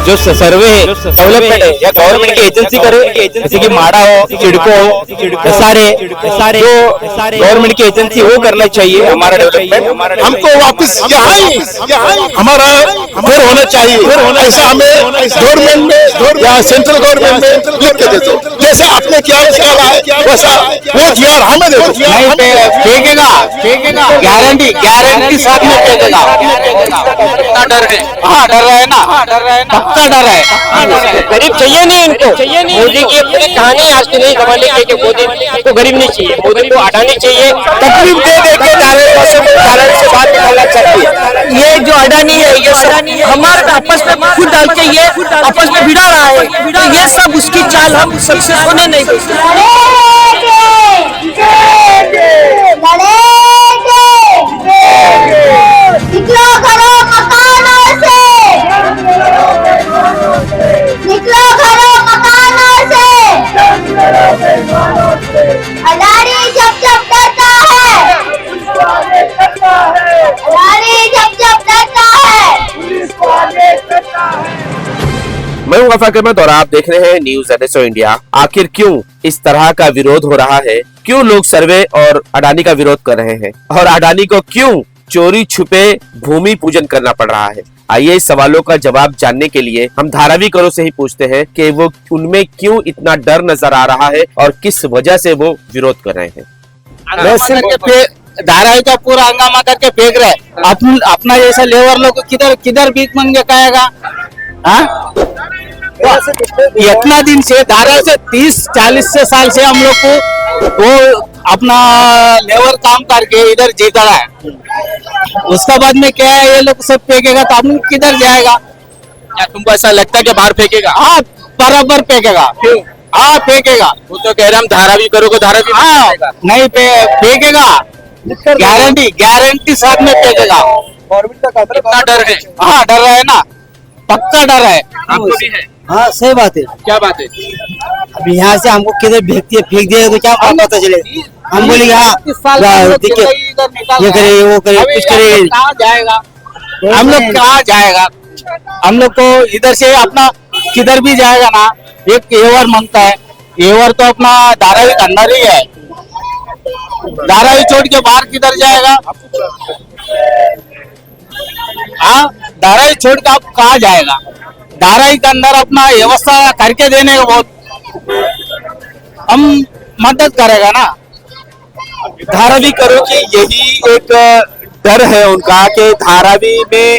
जो सर्वे डेवलपमेंट है या गवर्नमेंट की एजेंसी करे, जैसे कि माड़ा हो, सिडको हो, सारे जो गवर्नमेंट की एजेंसी वो करना चाहिए हमारा डेवलपमेंट। हमको वापस यहाँ हमारा घर होना चाहिए, ऐसा हमें गवर्नमेंट में या सेंट्रल गवर्नमेंट में लिख के दे दो। जैसे आपने क्या निकाला है वैसा वो जीआर हमें दे दो। फेंकेगा गारंटी साथ में फेंकेगा। इतना डर है? हाँ डर रहा है ना, पक्का डर है। गरीब चाहिए नहीं इनको, मोदी की अपनी कहानी आज तो नहीं जमाने की मोदी को गरीब नहीं चाहिए, मोदी को अडानी चाहिए। तकलीफ दे दे के कारण से बात निकालना चाहिए। ये जो अडानी है ये हमारे आपस में खुद डाल के ये आपस में भिड़ा रहा है, तो ये सब उसकी चाल हम सबसे सुने नहीं निकलो घरों मकानों से, निकलो घरों मकानों से। अडानी जब जब डरता है, अडानी जब जब डरता है। मैं हूं गफार अहमद और आप देख रहे हैं न्यूज एडेसो इंडिया। आखिर क्यों इस तरह का विरोध हो रहा है, क्यों लोग सर्वे और अडानी का विरोध कर रहे हैं और अडानी को क्यों चोरी छुपे भूमि पूजन करना पड़ रहा है? आइए इस सवालों का जवाब जानने के लिए हम धारावी करों से ही पूछते हैं कि वो उनमें क्यों इतना डर नजर आ रहा है और किस वजह से वो विरोध कर रहे हैं। धारावी का पूरा हंगामा करके फेंक रहे। अपना जैसा लेबर लोग किधर भीख मांग के खाएगा? इतना दिन से धारा से 30-40 से साल से हम लोग को वो अपना लेबर काम करके इधर जीता रहा है। उसका बाद में क्या है, ये लोग सब फेंकेगा तो हम किधर जाएगा? क्या तुमको ऐसा लगता है कि बाहर फेंकेगा? हाँ बराबर फेंकेगा। क्यों? हाँ फेंकेगा। वो तो कह रहे हम धारावी करो को धारावी हाँ नहीं फेंकेगा, गारंटी साथ में फेंकेगा। इतना डर है? हाँ डर रहा है ना, पक्का डर है। आपको भी है? हाँ सही बात है। क्या बात है? अब यहाँ से हमको किधर फेंक दिया तो क्या पता चले? हम बोलेंगे हाँ देखिए ये करे वो करे कुछ करे, कहाँ जाएगा? हम लोग कहाँ जाएगा? हम लोग को इधर से अपना किधर भी जाएगा ना, एक एवर मांगता है। एवर तो अपना धारावी के अंदर ही है, धारावी छोड़ के बाहर किधर जाएगा? हाँ धारावी छोड़ के आप कहाँ जाएगा? धारावी के अंदर अपना व्यवस्था करके देने का बहुत हम मदद करेगा ना। धारावी करो कि यही एक डर है उनका कि धारावी में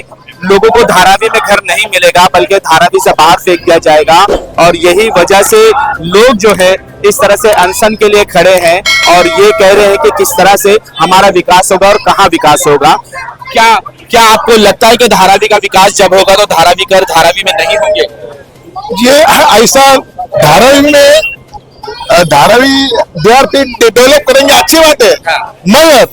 लोगों को धारावी में घर नहीं मिलेगा बल्कि धारावी से बाहर फेंक दिया जाएगा, और यही वजह से लोग जो है इस तरह से अनशन के लिए खड़े हैं और ये कह रहे हैं कि किस तरह से हमारा विकास होगा और कहाँ विकास होगा। क्या आपको लगता है कि धारावी का विकास जब होगा तो धारावी कर धारावी में नहीं होंगे? ये ऐसा धारावी डेवलप करेंगे, अच्छी बात है। मगर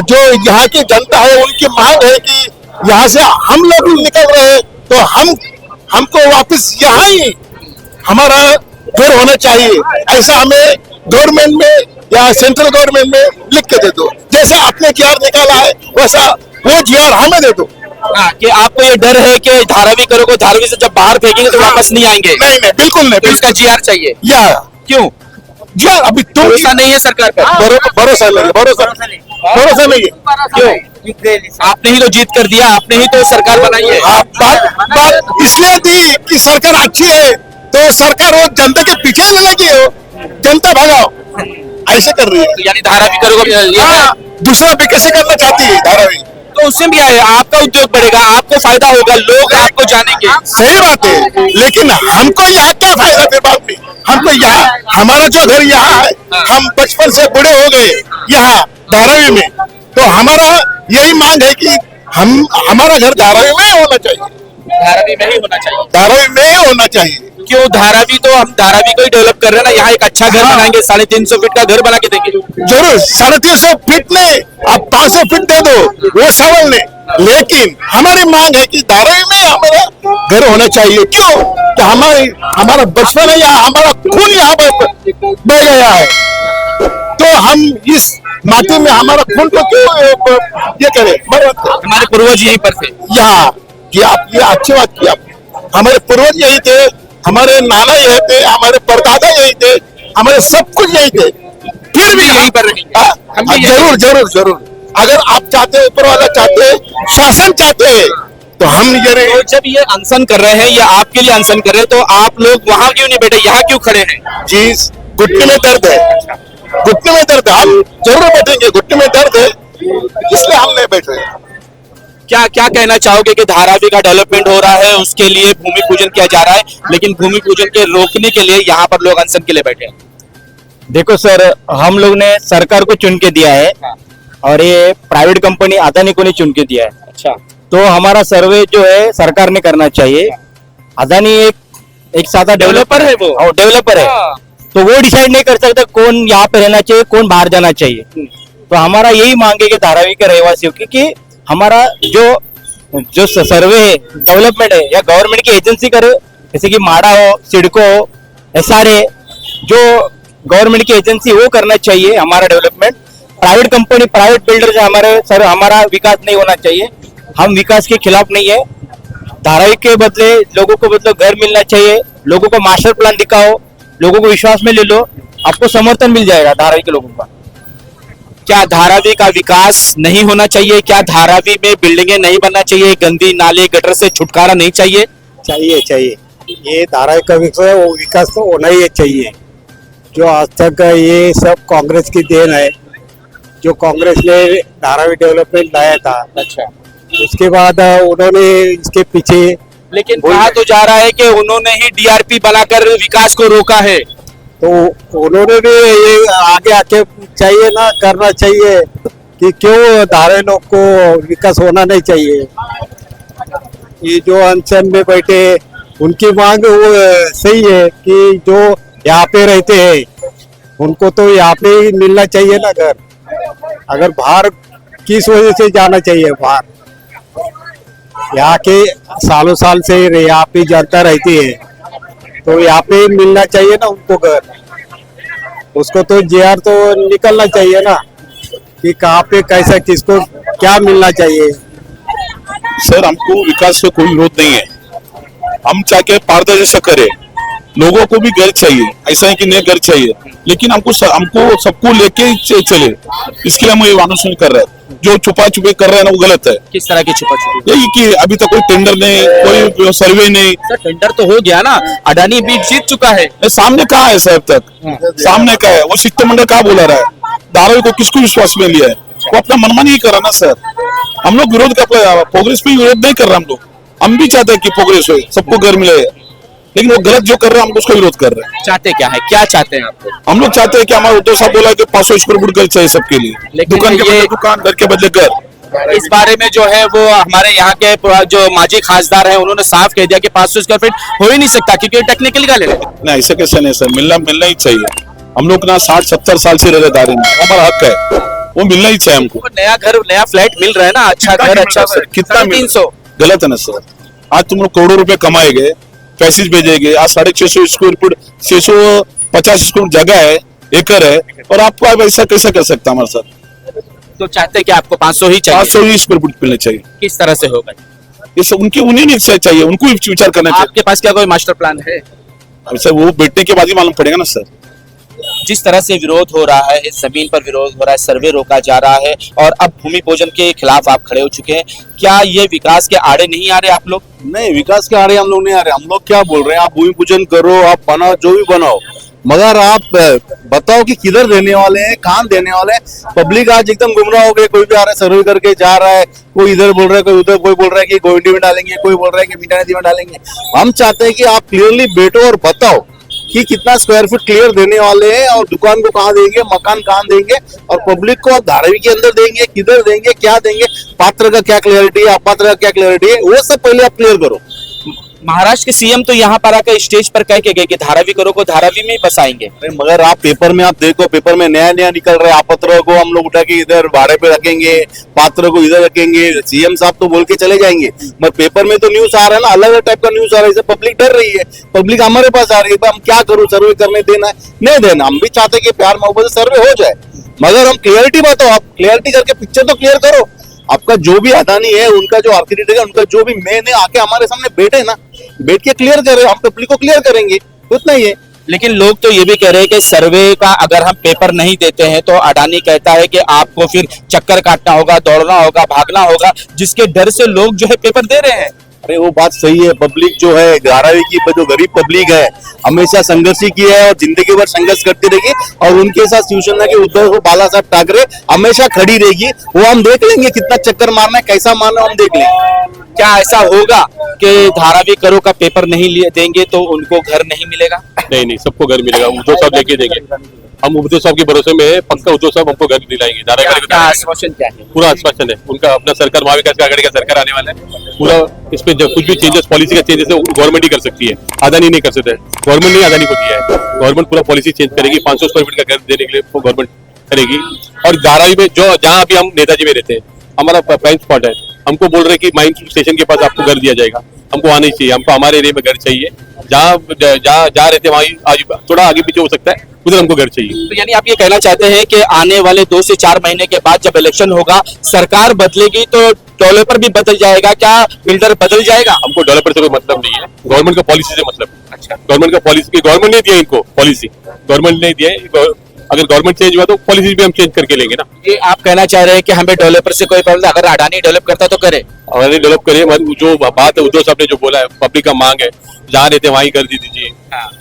जो यहाँ की जनता है उनकी मांग है कि यहाँ से हम लोग निकल रहे हैं तो हमको वापस यहाँ ही हमारा घर होना चाहिए, ऐसा हमें गवर्नमेंट में या सेंट्रल गवर्नमेंट में लिख के दे दो। जैसे आपने जीआर निकाला है वैसा वो जीआर हमें दे दो। कि आपको ये डर है कि धारावी करो को धारावी से जब बाहर फेंकेंगे तो वापस नहीं आएंगे? नहीं बिल्कुल नहीं। तो इसका जीआर चाहिए या क्यों? जीआर अभी तुम भरोसा नहीं है सरकार पर? भरोसा नहीं है। क्यों? आपने ही तो जीत कर दिया, आपने ही तो सरकार बनाई है। बात इसलिए दी कि सरकार अच्छी है तो सरकार वो जनता के पीछे लगी हो, जनता भगाओ ऐसे कर रही है। तो यानी धारावी करो दूसरा भी कैसे करना चाहती है धारावी, तो उससे भी आए आपका उद्योग बढ़ेगा, आपको फायदा होगा, लोग आपको जानेंगे। सही बात है, लेकिन हमको यहाँ क्या फायदा फिर बाद में? हमको यहाँ हमारा जो घर यहाँ है, हम बचपन से बड़े हो गए यहाँ धारावी में, तो हमारा यही मांग है कि हमारा घर धारावी में होना चाहिए। धारावी में ही होना चाहिए। धारावी में ही होना चाहिए। क्यों? धारावी तो हम धारावी को ही डेवलप कर रहे हैं ना, यहाँ एक अच्छा घर बनाएंगे, 350 फीट का घर बना के देंगे। जरूर 350 फीट नहीं, आप 500 फीट दे दो, वो सवाल नहीं, लेकिन हमारी मांग है कि धारावी में हमारा घर होना चाहिए। क्यों? कि हमारा बचपन है यहाँ, हमारा खून यहाँ बह गया है, तो हम इस माटी में हमारा खून को क्यों ये करें? हमारे पूर्वज यहीं पर थे। यहाँ कि आप ये अच्छी बात की आप हमारे पूर्वज यही थे, हमारे नाना यही थे, हमारे परदादा यही थे, हमारे सब कुछ यही थे। फिर भी यहीं पर रहेंगे। हम भी यहीं- जरूर जरूर जरूर, अगर आप चाहते हैं, ऊपर वाला चाहते हैं, शासन चाहते हैं, तो हम ये तो जब ये अनशन कर रहे हैं, ये आपके लिए अनशन कर रहे हैं, तो आप लोग वहां क्यों नहीं बैठे, यहाँ क्यों खड़े हैं? चीज घुटने में दर्द है, घुटने में दर्द है, हम जरूर बैठेंगे, घुटने में दर्द है, इसलिए हम नहीं बैठ रहे। क्या क्या कहना चाहोगे कि धारावी का डेवलपमेंट हो रहा है, उसके लिए भूमि पूजन किया जा रहा है, लेकिन भूमि पूजन के रोकने के लिए यहाँ पर लोग अनशन के लिए बैठे हैं? देखो सर, हम लोग ने सरकार को चुन के दिया है और ये प्राइवेट कंपनी अदानी को नहीं चुन के दिया है। अच्छा, तो हमारा सर्वे जो है सरकार ने करना चाहिए। अदानी एक सादा डेवलपर है वो। और डेवलपर है, हाँ। तो वो डिसाइड नहीं कर सकता कौन यहाँ पे रहना चाहिए, कौन बाहर जाना चाहिए। तो हमारा यही मांग है कि धारावी के रहवासियों की कि हमारा जो सर्वे है, डेवलपमेंट है, या गवर्नमेंट की एजेंसी करे, जैसे कि माडा हो, सिडको हो, SRA, जो गवर्नमेंट की एजेंसी वो करना चाहिए हमारा development. Private company, private builder से हमारा विकास नहीं होना चाहिए। हम विकास के खिलाफ नहीं है। धारावी के बदले लोगों को घर मिलना चाहिए, लोगों को मास्टर प्लान दिखाओ, लोगों को विश्वास में ले लो, आपको समर्थन मिल जाएगा धारावी के लोगों का। क्या धारावी का विकास नहीं होना चाहिए? क्या धारावी में बिल्डिंगें नहीं बनना चाहिए? गंदी नाले गटर से छुटकारा नहीं चाहिए? चाहिए चाहिए, ये धारावी का विकास तो होना ही चाहिए। जो आज तक ये सब कांग्रेस की देन है, जो कांग्रेस ने धारावी डेवलपमेंट लाया था। अच्छा, उसके बाद उन्होंने इसके पीछे, लेकिन कहा तो जा रहा है कि उन्होंने ही DRP बनाकर विकास को रोका है। तो उन्होंने भी ये आगे आके चाहिए ना, करना चाहिए कि क्यों धारावी लोग को विकास होना नहीं चाहिए। ये जो अनशन में बैठे, उनकी मांग वो सही है कि जो यहाँ पे रहते हैं उनको तो यहाँ पे ही मिलना चाहिए ना घर। अगर बाहर किस वजह से जाना चाहिए बाहर, यहाँ के सालों साल से यहाँ पे जनता रहती है, तो यहाँ पे ही मिलना चाहिए ना उनको घर। उसको तो JR तो निकलना चाहिए ना कि कहाँ पे कैसा, किसको क्या मिलना चाहिए। सर, हमको विकास से कोई विरोध नहीं है, हम चाहे के पारदर्शी करे, लोगों को भी घर चाहिए, ऐसा है कि नहीं घर चाहिए, लेकिन हमको सबको लेके ही चले, इसके लिए हम ये आंदोलन कर रहे हैं। जो छुपा छुपी कर रहे हैं ना, वो गलत है। किस तरह की छुपा छुपी? यही कि अभी तक कोई टेंडर नहीं, कोई सर्वे नहीं। सर, टेंडर तो हो गया ना, अडानी बीट जीत चुका है। सामने कहा है सर, अब तक सामने का है, वो शिष्टमंडल कहा बोला रहा है, धारावी को किसको विश्वास में लिया है, वो अपना मनमानी ही कर रहा ना सर। हम लोग विरोध कर, प्रोग्रेस पे विरोध नहीं कर रहे हम भी चाहते हैं कि प्रोग्रेस हो, सबको घर मिले, लेकिन वो गलत जो कर रहे हैं हम उसका विरोध कर रहे हैं। चाहते क्या है, क्या चाहते हैं आप? हम लोग चाहते हैं कि हमारा उद्धव साहब बोला कि 500 स्क्वायर फुट घर चाहिए सबके लिए, लेकिन दुकान के ये- बदले दुकान, घर के बदले घर। इस बारे में जो है वो हमारे यहाँ के जो माजी खासदार हैं, उन्होंने साफ कह दिया कि 500 स्क्वायर फीट हो ही नहीं सकता, क्योंकि टेक्निकली का ले रहे हैं। नहीं, ऐसा कैसे नहीं सर, मिलना ही चाहिए। हम लोग ना 60-70 साल से रह रहे दायरे में, हमारा हक है, वो मिलना ही चाहिए हमको। नया घर, नया फ्लैट मिल रहा है ना, अच्छा घर, अच्छा सर, कितना 300। गलत है ना सर। आज तुम लोग करोड़ों रुपए कमाएंगे, पैसेज भेजेंगे, आज 650 स्क्वायर फुट, 650 स्क्वायर जगह है, एकड़ है, और आपको आप ऐसा कैसा कर सकता हमारे साथ? तो चाहते हैं कि आपको 500 ही चाहिए। 500 ही स्क्वायर फुट मिलने चाहिए। किस तरह से होगा? ये सब उन्हें नहीं चाहिए, उनको ही विचार करना चाहिए। आपके पास क्या कोई मास्टर प्लान है? अब सर, वो बैठने के बाद ही मालूम पड़ेगा ना सर। जिस तरह से विरोध हो रहा है, इस जमीन पर विरोध हो रहा है, सर्वे रोका जा रहा है, और अब भूमि पूजन के खिलाफ आप खड़े हो चुके हैं, क्या ये विकास के आड़े नहीं आ रहे आप लोग? नहीं, विकास के आड़े हम लोग नहीं आ रहे। हम लोग क्या बोल रहे हैं, आप भूमि पूजन करो, आप बनाओ, जो भी बनाओ, मगर आप बताओ कि किधर देने वाले हैं, कहाँ देने वाले हैं। पब्लिक आज एकदम गुमराह हो गए, कोई भी आ रहा है सर्वे करके जा रहा है, कोई इधर बोल रहा है, कोई उधर, कोई बोल रहा है कि गोविंदी में डालेंगे, कोई बोल रहा है कि मीठा नदी में डालेंगे। हम चाहते हैं कि आप क्लियरली बैठो और बताओ कि कितना स्क्वायर फीट क्लियर देने वाले हैं, और दुकान को कहाँ देंगे, मकान कहाँ देंगे, और पब्लिक को आप धारावी के अंदर देंगे, किधर देंगे, क्या देंगे, पात्र का क्या क्लियरिटी है, अपात्र का क्या क्लियरिटी है, वो सब पहले आप क्लियर करो। महाराष्ट्र के सीएम तो यहाँ पर आकर स्टेज पर कह के गए कि धारावी करो को धारावी में ही बसाएंगे। मगर आप पेपर में आप देखो, पेपर में नया नया निकल रहा है, आपत्र को हम लोग उठा के इधर भाड़े पे रखेंगे, पात्र को इधर रखेंगे, सीएम साहब तो बोल के चले जाएंगे, मगर पेपर में तो न्यूज आ रहा है ना, अलग अलग टाइप का न्यूज आ रहा है। पब्लिक डर रही है, पब्लिक हमारे पास आ रही है, हम क्या करूँ, सर्वे करने देना है नहीं देना। हम भी चाहते हैं कि प्यार मोहब्बत से सर्वे हो जाए, मगर हम क्लियरिटी बताओ, आप क्लियरिटी करके पिक्चर तो क्लियर करो। आपका जो भी अदानी है, उनका जो आर्किटेक्ट है, उनका जो भी मेन है, आके हमारे सामने बैठे ना, बैठ के क्लियर करें, हम पब्लिक को क्लियर करेंगे, उतना ही है। लेकिन लोग तो ये भी कह रहे हैं कि सर्वे का अगर हम पेपर नहीं देते हैं तो अडानी कहता है कि आपको फिर चक्कर काटना होगा, दौड़ना होगा, भागना होगा, जिसके डर से लोग जो है पेपर दे रहे हैं। अरे वो बात सही है, पब्लिक जो है धारावी की जो गरीब पब्लिक है हमेशा संघर्ष ही किया है और जिंदगी भर संघर्ष करती रहेगी और उनके साथ शिवसेना के उद्धव बाला साहब ठाकरे हमेशा खड़ी रहेगी। वो हम देख लेंगे कितना चक्कर मारना है, कैसा मारना है, हम देख लेंगे। क्या ऐसा होगा कि धारावी करो का पेपर नहीं लिए देंगे तो उनको घर नहीं मिलेगा? नहीं नहीं, सबको घर मिलेगा, उद्धव साहब लेके देंगे। हम उद्धव साहब के भरोसे में है, पक्का उद्धव साहब हमको घर दिलाएंगे। क्या आश्वासन क्या है? पूरा आश्वासन है उनका, अपना सरकार महाविकास आघाड़ी का सरकार आने वाला है। पूरा इसमें जब कुछ भी चेंजेस, पॉलिसी का चेंजेस है गवर्नमेंट ही कर सकती है, अदानी नहीं कर सकता है। गवर्नमेंट ने अदानी को दिया है, गवर्नमेंट पूरा पॉलिसी चेंज करेगी। 500 स्क्वायर फीट का घर देने के लिए गवर्नमेंट करेगी। और धारावी में जो जहाँ अभी हम नेताजी में रहते हैं, हमारा प्राइम स्पॉट है, हमको बोल रहे हैं कि माइंड स्टेशन के पास आपको घर दिया जाएगा। हमको आना ही चाहिए, हमको हमारे एरिया में घर चाहिए। जहाँ रहते हैं वहीं आज थोड़ा आगे पीछे हो सकता है, उधर हमको घर चाहिए। तो यानी आप ये कहना चाहते हैं कि आने वाले 2 से 4 महीने के बाद जब इलेक्शन होगा, सरकार बदलेगी तो डेवलपर भी बदल जाएगा, क्या बिल्डर बदल जाएगा? हमको डेवलपर से कोई मतलब नहीं है, गवर्नमेंट का पॉलिसी से मतलब। अच्छा, गवर्नमेंट का पॉलिसी, गवर्नमेंट ने दिया इनको पॉलिसी, गवर्नमेंट ने दिया है। अगर गवर्नमेंट चेंज हुआ तो पॉलिसी भी हम चेंज करके लेंगे ना। ये आप कहना चाह रहे हैं कि हमें डेवलपर से कोई प्रॉब्लम, अगर अडानी डेवलप करता तो करे, अडानी डेवलप करे। जो बात है उद्धव साहब ने जो बोला है, पब्लिक का मांग है, जहाँ रहते हैं वहीं कर दी दीजिए,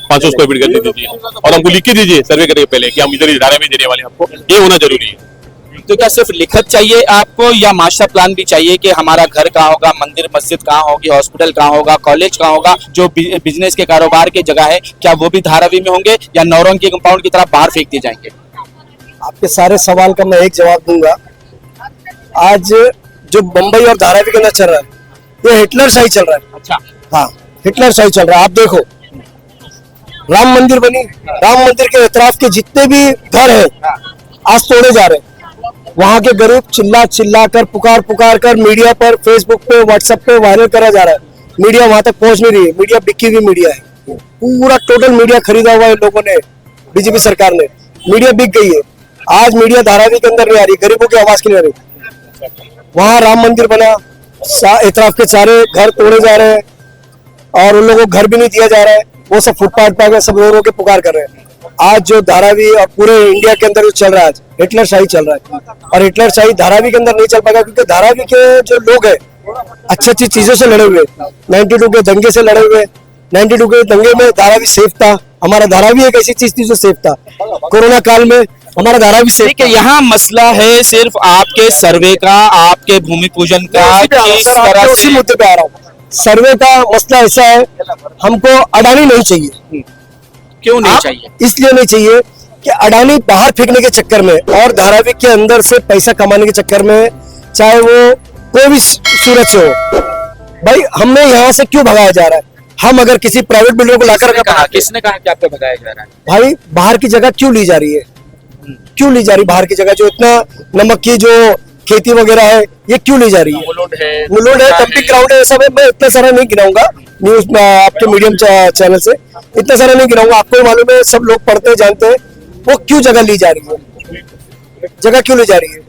500 स्क्वायर फीट कर दे दीजिए और हमको लिख के दीजिए सर्वे करने के पहले कि हम इधर ही धारा में देने वाले हैं आपको, ये होना जरूरी है। तो क्या सिर्फ लिखत चाहिए आपको या मास्टर प्लान भी चाहिए कि हमारा घर कहाँ होगा, मंदिर मस्जिद कहाँ होगी, हॉस्पिटल कहाँ होगा, कॉलेज कहाँ होगा, जो बिजनेस के कारोबार की जगह है क्या वो भी धारावी में होंगे या नौरंगी कंपाउंड की तरफ बाहर फेंक दिए जाएंगे? आपके सारे सवाल का मैं एक जवाब दूंगा। आज जो बंबई और धारावी के अंदर चल रहा है ये हिटलर शाही चल रहा है। अच्छा, हाँ, हिटलर शाही चल रहा है। आप देखो, राम मंदिर बनी, राम मंदिर के इतराफ के जितने भी घर हैं आज तोड़े जा रहे हैं। वहां के गरीब चिल्ला चिल्ला कर, पुकार पुकार कर मीडिया पर, फेसबुक पे, व्हाट्सएप पे वायरल करा जा रहा है। मीडिया वहां तक पहुंच नहीं रही है, मीडिया बिकी हुई मीडिया है। पूरा टोटल मीडिया खरीदा हुआ है लोगों ने, बीजेपी सरकार ने, मीडिया बिक गई है। आज मीडिया धारावी के अंदर नहीं आ रही, गरीबों की आवाज क्यों नहीं आ रही? वहां राम मंदिर बना, इतराफ के सारे घर तोड़े जा रहे हैं और उन लोगों को घर भी नहीं दिया जा रहा है। वो सब फुटपाथ पर सब रो रो के पुकार कर रहे हैं। आज जो धारावी और पूरे इंडिया के अंदर जो चल रहा है, आज हिटलर शाही चल रहा है और हिटलर शाही धारावी के अंदर नहीं चल पाएगा क्योंकि धारावी के जो लोग हैं अच्छी अच्छी चीजों से लड़े हुए, 92 के दंगे से लड़े हुए। 92 के दंगे में धारावी सेफ था। हमारा धारावी एक ऐसी चीज थी जो सेफ था। कोरोना काल में हमारा धारावी सेफ। ठीक है, यहाँ मसला है सिर्फ आपके सर्वे का, आपके भूमि पूजन का। उसी मुद्दे पे आ रहा हूँ। सर्वे का मसला ऐसा है, हमको अडानी नहीं चाहिए। क्यों नहीं चाहिए? इसलिए नहीं चाहिए कि अडानी बाहर फेंकने के चक्कर में और धारावी के अंदर से पैसा कमाने के चक्कर में, चाहे वो कोई भी सूरत से हो, भाई हमें यहाँ से क्यों भगाया जा रहा है? हम अगर किसी प्राइवेट बिल्डर को लाकर किसने कहा कि आपको भगाया जा रहा है? भाई बाहर की जगह क्यों ली जा रही है? क्यों ली जा रही बाहर की जगह? जो इतना नमक की जो खेती वगैरह है ये क्यों ली जा रही है? मुलोड है, डंपिंग ग्राउंड है, सब है। मैं इतना सारा नहीं गिनाऊंगा न्यूज में, आपके मीडियम चैनल से इतना सारा नहीं गिनाऊंगा। आपको भी मालूम है, सब लोग पढ़ते हैं, जानते हैं वो क्यों जगह ली जा रही है। जगह क्यों ली जा रही है?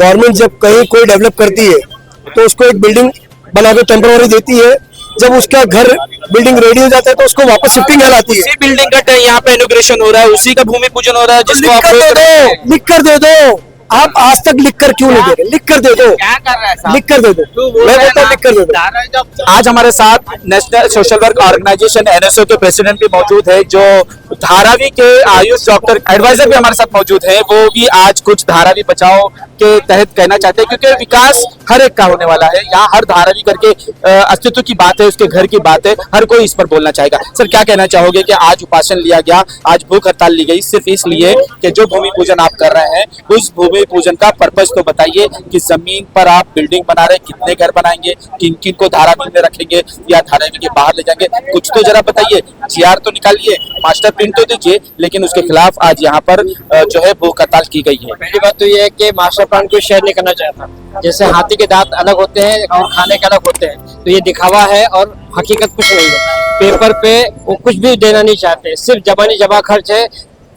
गवर्नमेंट जब कहीं कोई डेवलप करती है तो उसको एक बिल्डिंग बना के टेम्पररी देती है। जब उसका घर बिल्डिंग रेडी हो जाता है तो उसको वापस शिफ्टिंग कराती है। उसी बिल्डिंग का यहाँ पे इनॉग्रेशन हो रहा है, उसी का भूमि पूजन हो रहा है, जिसको आप लिख कर दे दो। आप आज तक लिख कर क्यों नहीं दे रहे? लिख कर दे दो। क्या कर रहा है? लिख कर दे दो। मैं बोलता हूँ लिख कर दे दो। आज हमारे साथ national social work organisation NSO के प्रेसिडेंट भी मौजूद है, जो धारावी के आयुष डॉक्टर एडवाइजर भी हमारे साथ मौजूद है। वो भी आज कुछ धारावी बचाओ के तहत कहना चाहते हैं, क्योंकि विकास हर एक का होने वाला है। यहाँ हर धारावी करके अस्तित्व की बात है, उसके घर की बात है, हर कोई इस पर बोलना चाहेगा। सर, क्या कहना चाहोगे कि आज उपासन लिया गया, आज भूख हड़ताल ली गई सिर्फ इसलिए कि जो भूमि पूजन आप कर रहे हैं उस भूमि पूजन का पर्पस तो बताइए कि जमीन पर आप बिल्डिंग बना रहे, कितने घर बनाएंगे, किन किन को धारावी में रखेंगे या धारावी के बाहर ले जाएंगे, कुछ तो जरा बताइए। GR तो निकालिए, मास्टर प्रिंट तो दीजिए, लेकिन उसके खिलाफ आज यहाँ पर जो है भूख हड़ताल की गई है। पहली बात तो ये है कि मास्टर प्लान को शेयर नहीं करना चाहता। जैसे हाथी के दांत अलग होते हैं और खाने के अलग होते हैं, तो ये दिखावा है और हकीकत कुछ नहीं है। पेपर पे वो कुछ भी देना नहीं चाहते, सिर्फ जबानी जमा खर्च है।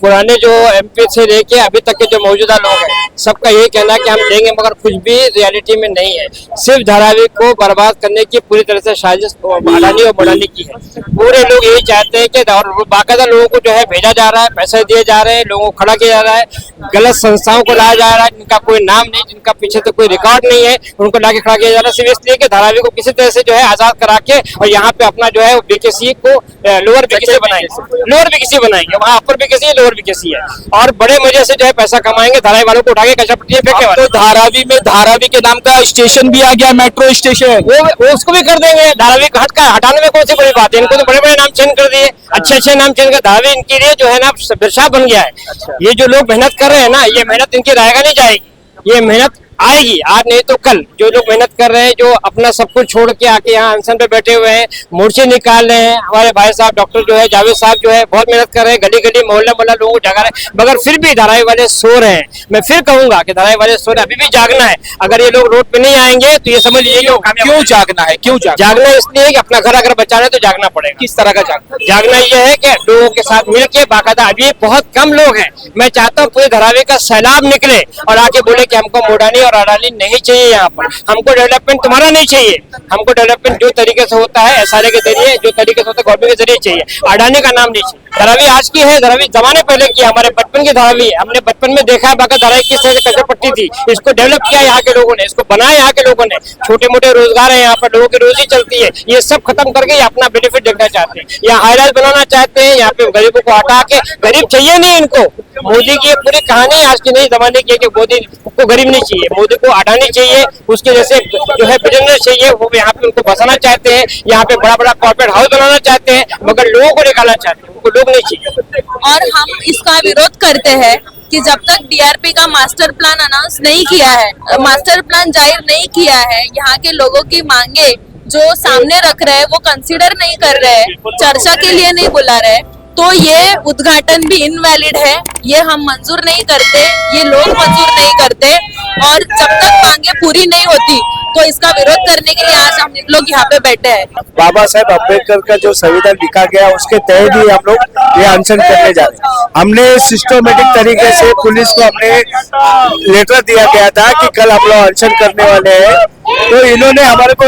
पुराने जो MP से लेके अभी तक के जो मौजूदा लोग हैं सबका यही कहना है कि हम देंगे, मगर कुछ भी रियलिटी में नहीं है। सिर्फ धारावी को बर्बाद करने की पूरी तरह से साजिश अडानी और मोडानी की है। पूरे लोग यही चाहते हैं कि बाकायदा लोगों को जो है भेजा जा रहा है, पैसे दिए जा रहे हैं, लोगों को खड़ा किया जा रहा है, गलत संस्थाओं को लाया जा रहा है जिनका कोई नाम नहीं, जिनका पीछे तो कोई रिकॉर्ड नहीं है, उनको लाके खड़ा किया जा रहा है सिर्फ इसलिए कि धारावी को किसी तरह से जो है आजाद करा के और यहाँ पे अपना जो है बीकेसी को लोअर बीकेसी बनाएंगे, वहाँ अपर बीकेसी लोअर बीकेसी है, और बड़े मजे से जो है पैसा कमाएंगे, धारावी वालों को उठा के कचरा पट्टी फेंकने वाले। तो धारावी में धारावी के नाम का स्टेशन भी आ गया, मेट्रो स्टेशन, वो उसको भी कर देंगे। धारावी को हटाने में कौन सी बड़ी बात है, इनको तो बड़े बड़े नाम चेंज कर दिए, अच्छे नाम चेंज कर। धारावी इनके लिए जो है ना बिरसा बन गया है। ये जो लोग मेहनत कर रहे हैं ना, ये मेहनत इनकी रहेगा नहीं जाएगी, ये मेहनत आएगी आज नहीं तो कल। जो लोग मेहनत कर रहे हैं, जो अपना सब कुछ छोड़ के आके यहाँ अनशन पे बैठे हुए हैं, मोर्चे निकाल रहे हैं, हमारे भाई साहब डॉक्टर जो है जावेद साहब जो है बहुत मेहनत कर रहे हैं, गली गली मोहल्ला लोगों को जगा रहे हैं, मगर फिर भी धारावी वाले सो रहे हैं। मैं फिर कहूंगा कि धारावी वाले सो रहे हैं, अभी भी जागना है। अगर ये लोग रोड पे नहीं आएंगे तो ये समझ लीजिए क्यों जागना है, क्यों जागना इसलिए कि अपना घर अगर बचाना है तो जागना पड़ेगा। किस तरह का जागना ये है कि लोगों के साथ मिलकर बाकायदा, अभी बहुत कम लोग हैं, मैं चाहता हूँ पूरे धारावी का सैलाब निकले और आके बोले कि हमको मोडानी और अडानी नहीं चाहिए, यहाँ पर हमको डेवलपमेंट तुम्हारा नहीं चाहिए, हमको डेवलपमेंट जो तरीके से होता है एसआरए के जरिए, जो तरीके से होता है गवर्नमेंट के जरिए चाहिए, अडानी का नाम नहीं चाहिए। धारावी आज की है, धारावी जमाने पहले की, हमारे बचपन की धारावी है, हमने बचपन में देखा है बाकायदा धारावी किस तरह से कचरा पट्टी थी, इसको डेवलप किया यहाँ के लोगों ने, इसको बनाया यहाँ के लोगों ने, छोटे मोटे रोजगार है यहाँ पर, लोगों की रोजी चलती है, ये सब खत्म करके अपना बेनिफिट देखना चाहते हैं, यहाँ हाईराइज बनाना चाहते हैं, यहाँ पे गरीबों को हटा के, गरीब चाहिए नहीं इनको। मोदी की पूरी कहानी आज की नहीं जमाने की है कि मोदी को गरीब नहीं चाहिए, मोदी को अडानी चाहिए, उसके जैसे जो है बिजनेस चाहिए, वो यहाँ पे उनको बसाना चाहते हैं, यहाँ पे बड़ा बड़ा कॉर्पोरेट हाउस बनाना चाहते हैं, मगर लोगों को निकालना चाहते हैं, उनको लोग नहीं चाहिए। और हम इसका विरोध करते हैं कि जब तक डीआरपी का मास्टर प्लान अनाउंस नहीं किया है, मास्टर प्लान जाहिर नहीं किया है, यहाँ के लोगों की मांगे जो सामने रख रहे हैं वो कंसीडर नहीं कर रहे हैं, चर्चा के लिए नहीं बुला रहे, तो ये उद्घाटन भी इनवैलिड है, ये हम मंजूर नहीं करते, ये लोग मंजूर नहीं करते, और जब तक मांगे पूरी नहीं होती तो इसका विरोध करने के लिए आज हम लोग यहाँ पे बैठे हैं। बाबा साहेब अम्बेडकर का जो संविधान लिखा गया उसके तहत ही हम लोग ये अनशन करने जा रहे हैं। हमने सिस्टमेटिक तरीके से पुलिस को हमने लेटर दिया गया था कि कल हम लोग अनशन करने वाले हैं, तो इन्होंने हमारे को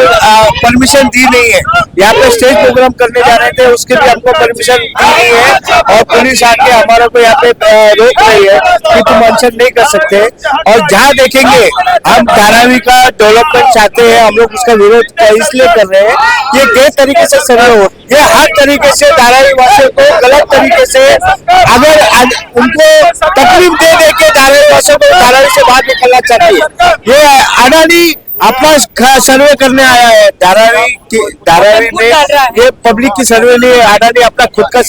परमिशन दी नहीं है। यहाँ पे स्टेज प्रोग्राम करने जा रहे थे, उसके भी हमको परमिशन दी नहीं है, और पुलिस आके हमारे को यहाँ पे रोक रही है कि तुम अनशन नहीं कर सकते। और जहाँ देखेंगे हम धारावी का डेवलपमेंट चाहते हैं, हम लोग उसका विरोध इसलिए कर रहे हैं, ये गलत तरीके से सर्वे हो, ये हर तरीके से धारावी वासियों को गलत तरीके से अगर उनको तकलीफ दे के धारावी वासियों को धारावी से बाहर निकलना चाहती है। ये अडानी अपना सर्वे करने आया है धारावी में, ये पब्लिक की सर्वे नहीं है, अडानी अपना खुद का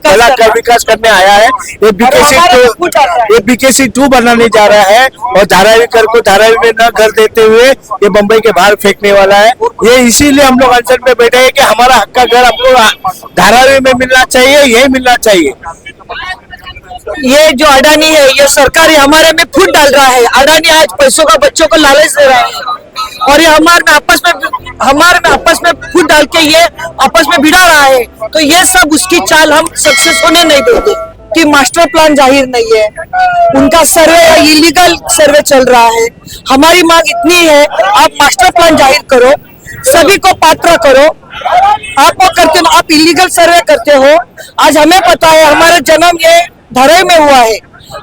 भला कर विकास करने आया है। ये बीकेसी 2 बनाने जा रहा है, और धारावी कर को धारावी में न घर देते हुए ये बम्बई के बाहर फेंकने वाला है। ये इसीलिए हम लोग अनशन पे बैठे हैं कि हमारा हक का घर हमको धारावी में मिलना चाहिए, यही मिलना चाहिए। ये जो अडानी है, ये सरकार हमारे में फूट डाल रहा है। अडानी आज पैसों का बच्चों को लालच दे रहा है, और ये हमारे में आपस में फूट डाल के ये आपस में भिड़ा रहा है। तो ये सब उसकी चाल हम सक्सेस होने नहीं देंगे कि मास्टर प्लान जाहिर नहीं है, उनका सर्वे इलीगल सर्वे चल रहा है। हमारी मांग इतनी है, आप मास्टर प्लान जाहिर करो, सभी को पात्र करो। आप वो करते हो, आप इलीगल सर्वे करते हो। आज हमें पता है हमारा जन्म ये धारावी में हुआ है,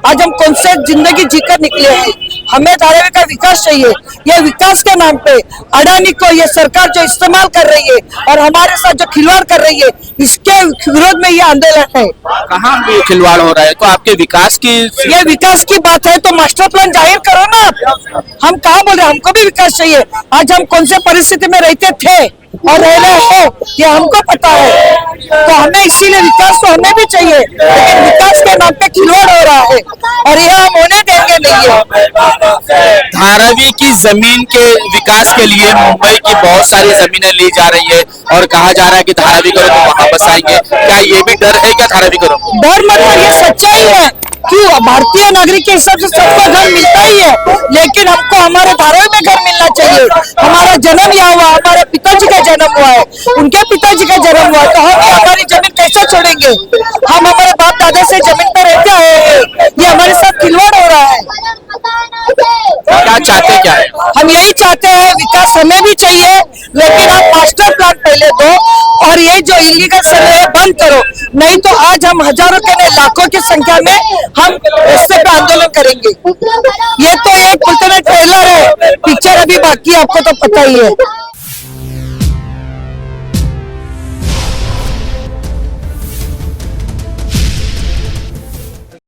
आज हम कौन से जिंदगी जीकर निकले हैं। हमें धारावी का विकास चाहिए। ये विकास के नाम पे अडानी को ये सरकार जो इस्तेमाल कर रही है और हमारे साथ जो खिलवाड़ कर रही है, इसके विरोध में ये आंदोलन है। कहाँ ये खिलवाड़ हो रहा है? तो आपके विकास की ये विकास की बात है तो मास्टर प्लान जाहिर करो ना आप। हम कहाँ बोल रहे हैं, हमको भी विकास चाहिए। आज हम कौन से परिस्थिति में रहते थे और रह रहे हैं ये हमको पता है, तो हमें इसीलिए विकास तो हमें भी चाहिए, लेकिन विकास के नाम पे खिलवाड़ हो रहा है और यह हम होने देंगे नहीं है। धारावी की जमीन के विकास के लिए मुंबई की बहुत सारी जमीनें ली जा रही है और कहा जा रहा है कि धारावी करो तो वहां बसाएंगे। क्या ये भी डर है क्या धारावी करो? डर मतलब ये सच्चाई है कि भारतीय नागरिक के हिसाब से सबको घर मिलता ही है, लेकिन हमको हमारे धारावी में घर मिलना चाहिए। हमारा जन्म यहाँ हुआ, हमारे पिताजी का जन्म हुआ है, उनके पिताजी का जन्म हुआ, तो हम हमारी जमीन कैसे छोड़ेंगे? हम हमारे बाप दादा से जमीन पर रहते हैं, ये हमारे साथ खिलवाड़ हो रहा है। चाहते क्या है? हम यही चाहते हैं, विकास हमें भी चाहिए, लेकिन आप मास्टर प्लान पहले दो और ये जो इलीगल सर्वे है बंद करो, नहीं तो आज हम हजारों के नहीं लाखों की संख्या में हम रस्ते पे आंदोलन करेंगे। ये तो एक ट्रेलर है, पिक्चर अभी बाकी है, आपको तो पता ही है।